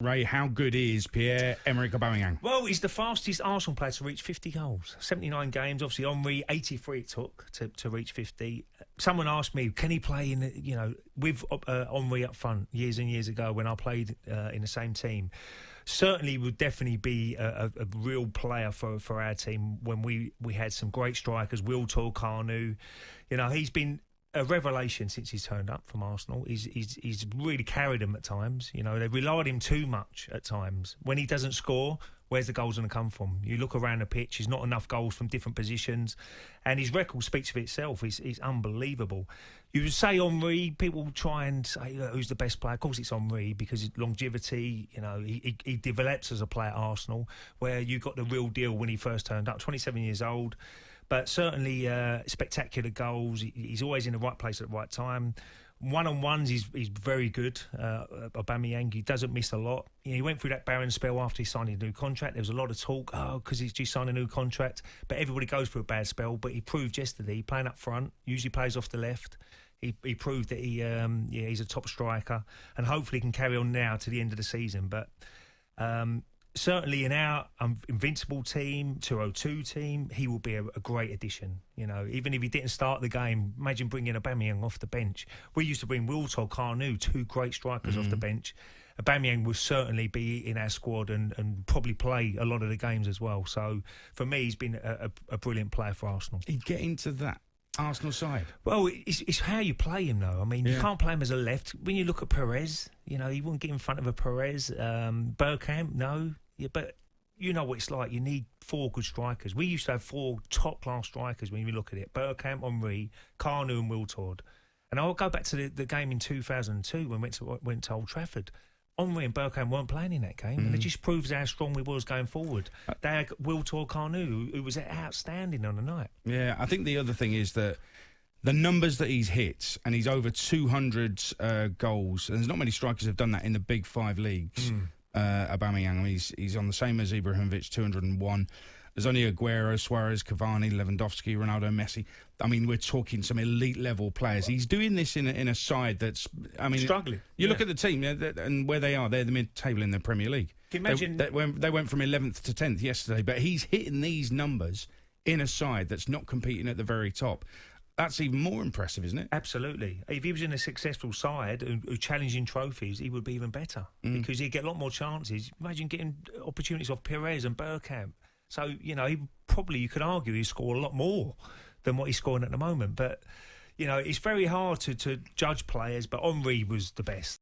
Ray, how good is Pierre-Emerick Aubameyang? Well, he's the fastest Arsenal player to reach 50 goals. 79 games. Obviously, Henry, 83 it took to reach 50. Someone asked me, can he play with Henry up front years and years ago when I played in the same team? Certainly would definitely be a real player for our team when we had some great strikers, Wiltord, Carnu. He's been a revelation since he's turned up from Arsenal. He's really carried them at times. They've relied on him too much at times. When he doesn't score, where's the goals going to come from? You look around the pitch, there's not enough goals from different positions, and his record speaks for itself. He's unbelievable. You would say Henry, people try and say who's the best player. Of course it's Henry because his longevity, he develops as a player at Arsenal, where you got the real deal when he first turned up, 27 years old. But certainly spectacular goals. He's always in the right place at the right time. One-on-ones, he's very good. Aubameyang, he doesn't miss a lot. He went through that barren spell after he signed his new contract. There was a lot of talk, because he's just signed a new contract. But everybody goes through a bad spell. But he proved yesterday, playing up front, usually plays off the left. He proved that he's a top striker. And hopefully he can carry on now to the end of the season. But certainly in our Invincible team, 202 team, he will be a great addition. Even if he didn't start the game, imagine bringing Aubameyang off the bench. We used to bring Wiltord, Carnu, two great strikers off the bench. Aubameyang will certainly be in our squad and probably play a lot of the games as well. So for me, he's been a brilliant player for Arsenal. He'd get into that Arsenal side. Well, it's how you play him, though. I mean, you can't play him as a left. When you look at Perez, he wouldn't get in front of a Perez. Bergkamp, no. Yeah, but you know what it's like. You need four good strikers. We used to have four top-class strikers when you look at it. Bergkamp, Henry, Carnu and Wiltord. And I'll go back to the game in 2002 when we went to Old Trafford. Henry and Bergkamp weren't playing in that game, and it just proves how strong we was going forward. They had Wiltord, Carnu, who was outstanding on the night. Yeah, I think the other thing is that the numbers that he's hit, and he's over 200 goals, and there's not many strikers have done that in the big five leagues. Aubameyang, he's on the same as Ibrahimovic, 201. There's only Aguero, Suarez, Cavani, Lewandowski, Ronaldo, Messi. We're talking some elite level players. He's doing this in a side that's, struggling. You look at the team and where they are. They're the mid-table in the Premier League. Can you imagine they went from 11th to 10th yesterday, but he's hitting these numbers in a side that's not competing at the very top. That's even more impressive, isn't it? Absolutely. If he was in a successful side who challenging trophies, he would be even better because he'd get a lot more chances. Imagine getting opportunities off Perez and Bergkamp. So, you could argue he scored a lot more than what he's scoring at the moment. But, it's very hard to judge players, but Henry was the best.